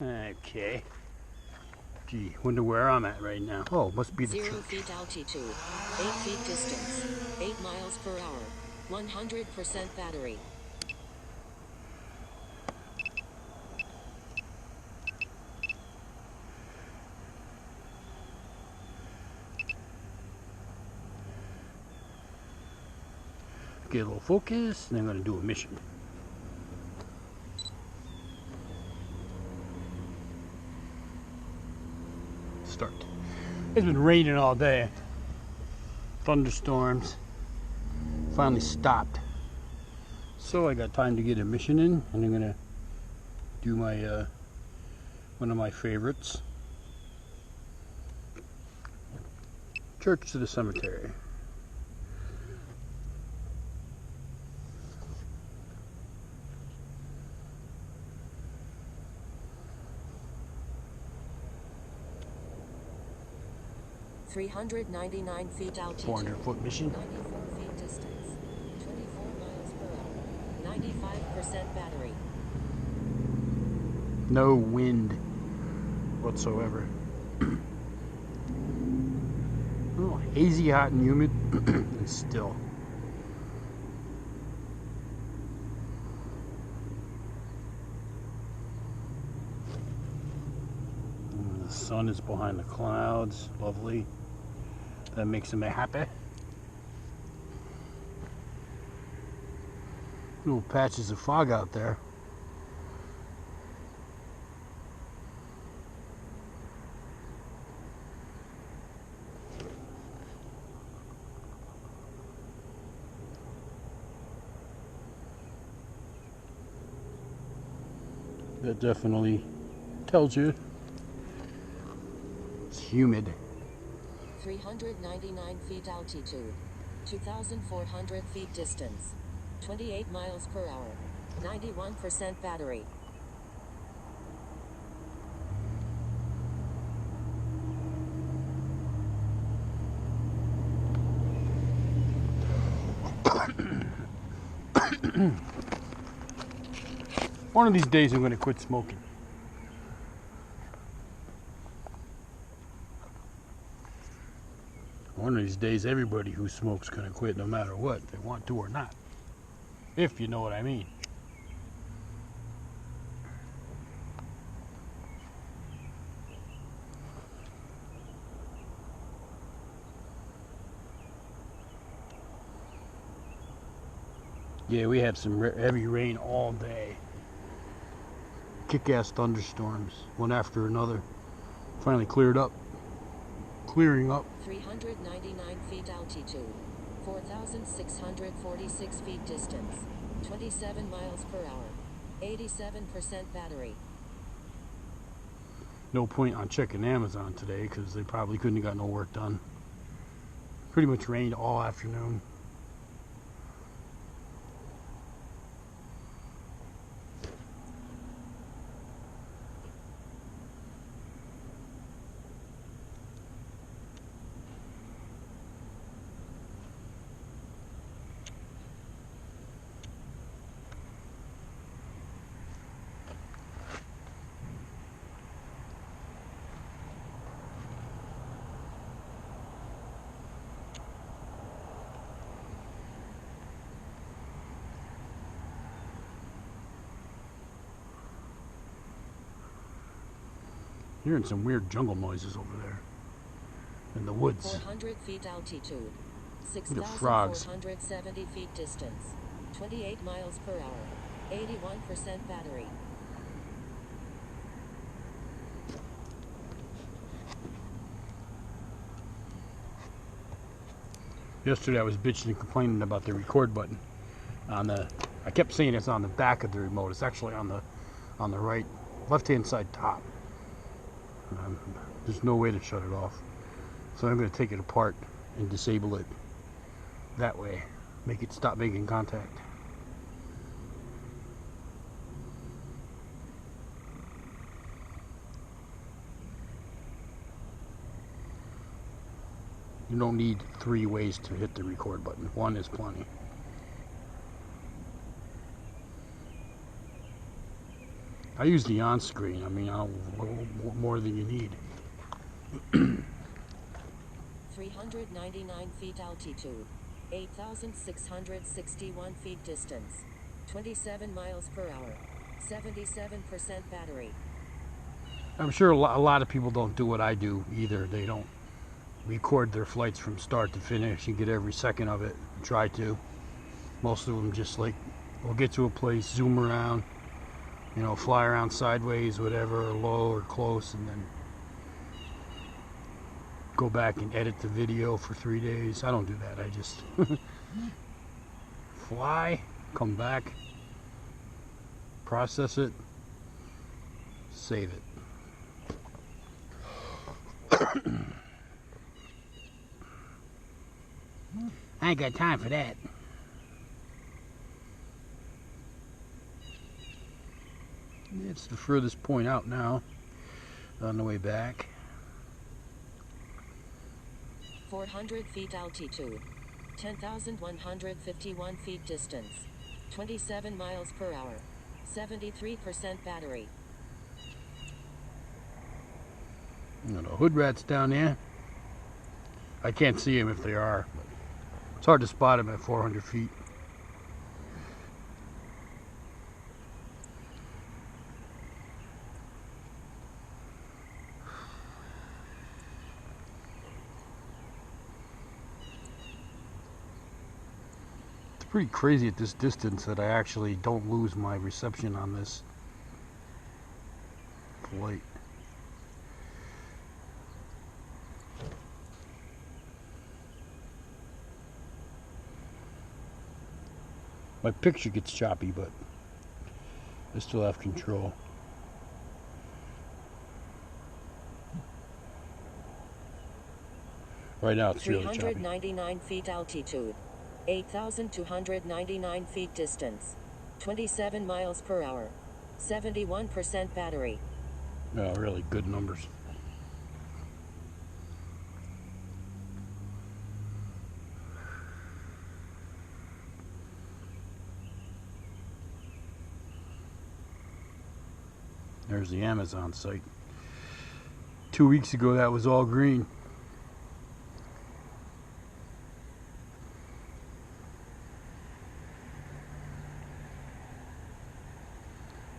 Okay. Gee, wonder where I'm at right now. Oh, must be the 0 church. feet altitude, 8 feet distance, 8 miles per hour, 100% battery. Get a little focus, and I'm gonna do a mission. Start. It's been raining all day. Thunderstorms. Finally stopped. So I got time to get a mission in, and I'm gonna do my one of my favorites. Church to the cemetery. $399 feet altitude, 400-foot mission. 94 feet distance, 24 miles per hour, 95% battery. No wind whatsoever. Oh, hazy, hot, and humid, and still. And the sun is behind the clouds. Lovely. That makes me happy. Little patches of fog out there. That definitely tells you it's humid. 399 feet altitude, 2,400 feet distance, 28 miles per hour, 91% battery. One of these days I'm going to quit smoking. One of these days everybody who smokes is going to quit no matter what, they want to or not. If you know what I mean. Yeah, we had some heavy rain all day. Kick-ass thunderstorms, one after another. Finally cleared up. Clearing up. 399 feet altitude, 4,646 feet distance, 27 miles per hour, 87% battery. No point on checking Amazon today because they probably couldn't have got no work done. Pretty much rained all afternoon. Hearing some weird jungle noises over there in the woods. 400 feet altitude, frogs. 6,470 feet distance, 28 miles per hour, 81% battery. Yesterday I was bitching and complaining about the record button on the. I kept saying it's on the back of the remote. It's actually on the right, left-hand side top. There's no way to shut it off, so I'm going to take it apart and disable it. That way, make it stop making contact. You don't need 3 ways to hit the record button. 1 is plenty. I use the on-screen. I mean, what more than you need. 399 feet altitude, 8,661 feet distance, 27 miles per hour, 77% battery. I'm sure a lot of people don't do what I do either. They don't record their flights from start to finish and get every second of it. Try to. Most of them just like, we'll get to a place, zoom around, you know, fly around sideways, whatever, or low or close, and then go back and edit the video for 3 days. I don't do that. I just fly, come back, process it, save it. I ain't got time for that. It's the furthest point out now, on the way back. 400 feet altitude, 10,151 feet distance, 27 miles per hour, 73% battery. You know, the hood rats down there. I can't see them if they are. But it's hard to spot them at 400 feet. It's pretty crazy at this distance that I actually don't lose my reception on this flight. My picture gets choppy, but I still have control. Right now it's really choppy. 399 feet altitude, 8,299 feet distance, 27 miles per hour, 71% battery. Oh, really good numbers. There's the Amazon site. 2 weeks ago that was all green.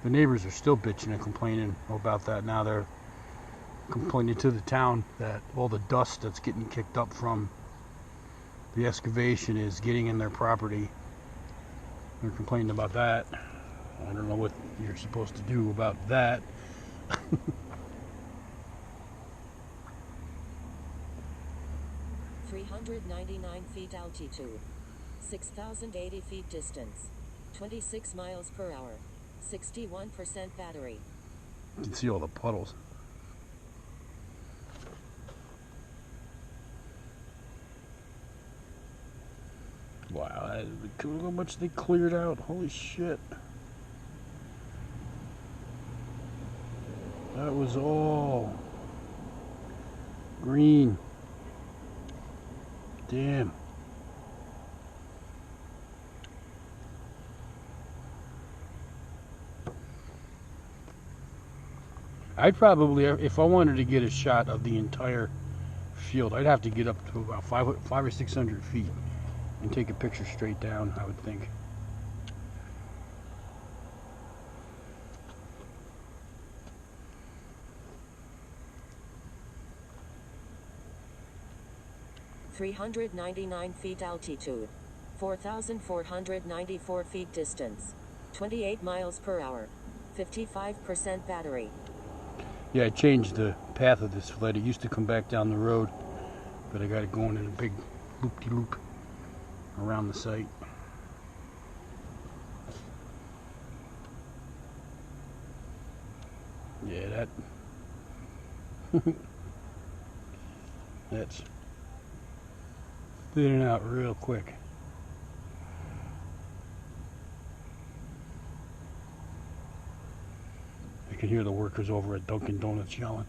The neighbors are still bitching and complaining about that. Now they're complaining to the town that all the dust that's getting kicked up from the excavation is getting in their property. They're complaining about that. I don't know what you're supposed to do about that. 399 feet altitude, 6,080 feet distance, 26 miles per hour, 61% battery. You can see all the puddles. Wow, look how much they cleared out. Holy shit. That was all green. Damn. I'd probably, if I wanted to get a shot of the entire field, I'd have to get up to about 500 or 600 feet and take a picture straight down, I would think. .399 feet altitude, 4,494 feet distance, 28 miles per hour, 55% battery. Yeah, I changed the path of this flight. It used to come back down the road, but I got it going in a big loop-de-loop around the site. Yeah, that's thinning out real quick. I can hear the workers over at Dunkin' Donuts yelling.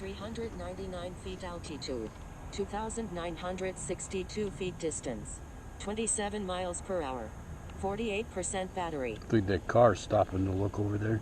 399 feet altitude. 2,962 feet distance. 27 miles per hour. 48% battery. I think that car's stopping to look over there.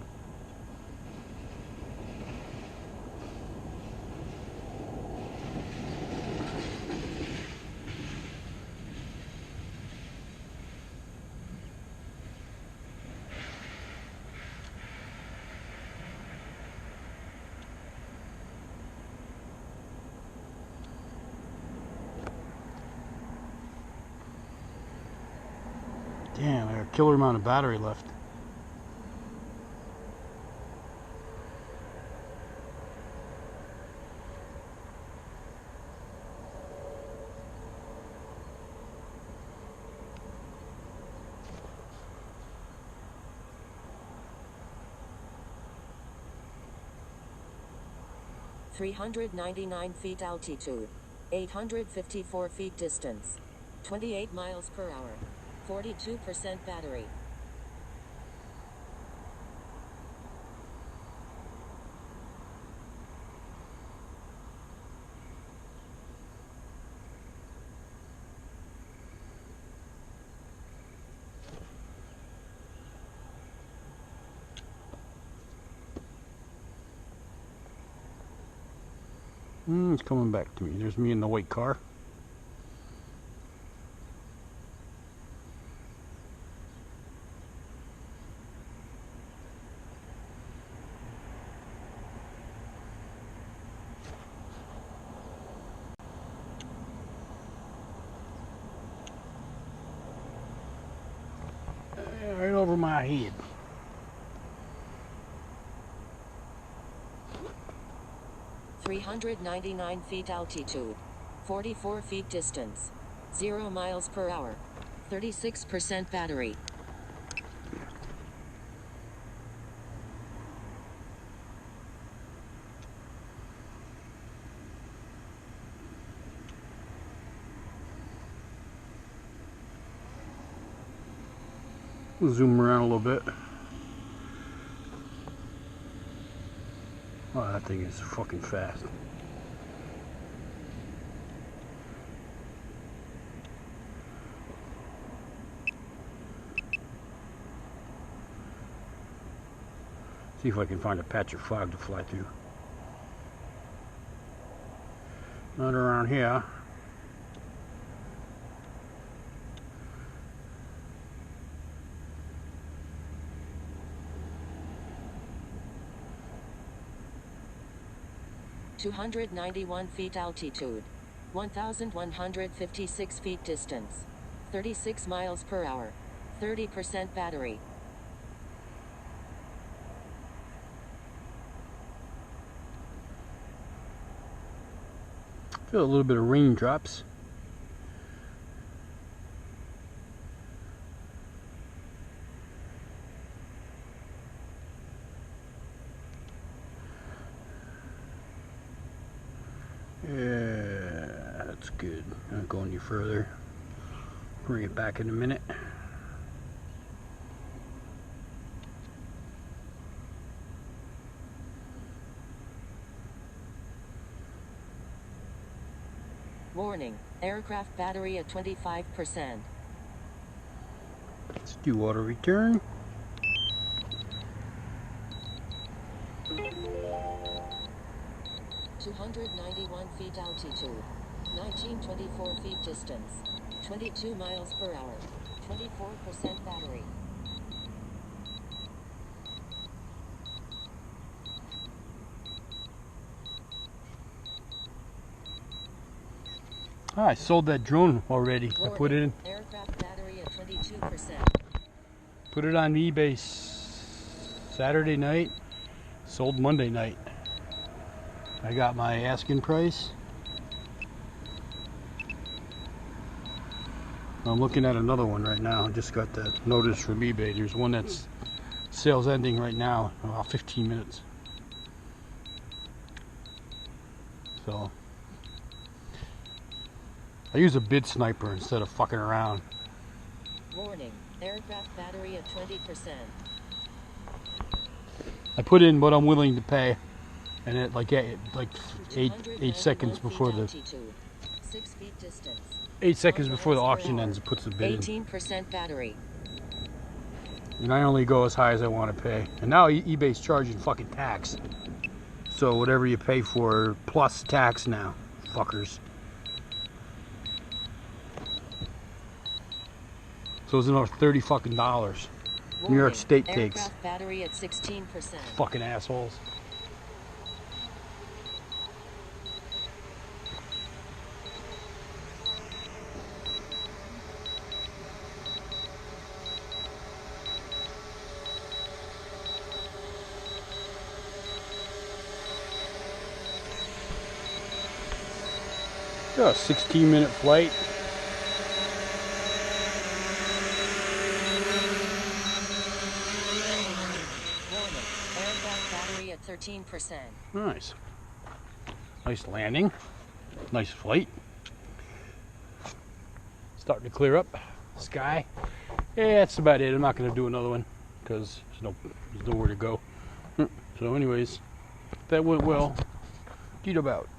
Damn, I got a killer amount of battery left. $399 feet altitude. 854 feet distance. 28 miles per hour. 42% battery. It's coming back to me. There's me in the white car. Right over my head. $399 feet altitude. 44 feet distance. 0 miles per hour. 36% battery. We'll zoom around a little bit. Oh, that thing is fucking fast. See if I can find a patch of fog to fly through. Not around here. $291 feet altitude. 1,156 feet distance. 36 miles per hour. 30% battery. Feel a little bit of raindrops. Yeah, that's good. Not going any further. Bring it back in a minute. Warning, aircraft battery at 25%. Let's do auto return. $291 feet altitude. 1924 feet distance. 22 miles per hour. 24% battery. Ah, I sold that drone already. Warning, I put it in. Aircraft battery at 22%. Put it on eBay Saturday night. Sold Monday night. I got my asking price. I'm looking at another one right now. I just got that notice from eBay. There's one that's sales ending right now in about 15 minutes. So I use a bid sniper instead of fucking around. Warning, aircraft battery at 20%. I put in what I'm willing to pay. And it like eight seconds before the 6 feet distance. 8 seconds before the auction ends, it puts the bid in. 18% battery. And I only go as high as I want to pay. And now eBay's charging fucking tax. So whatever you pay for plus tax now, fuckers. So it's another $30 fucking dollars. New York State takes. Aircraft battery at 16%. Fucking assholes. A 16-minute flight. Warning. Aircraft battery at 13%. Nice. Nice landing. Nice flight. Starting to clear up. Sky. Yeah, that's about it. I'm not going to do another one because there's nowhere to go. So anyways, that went well. Get about.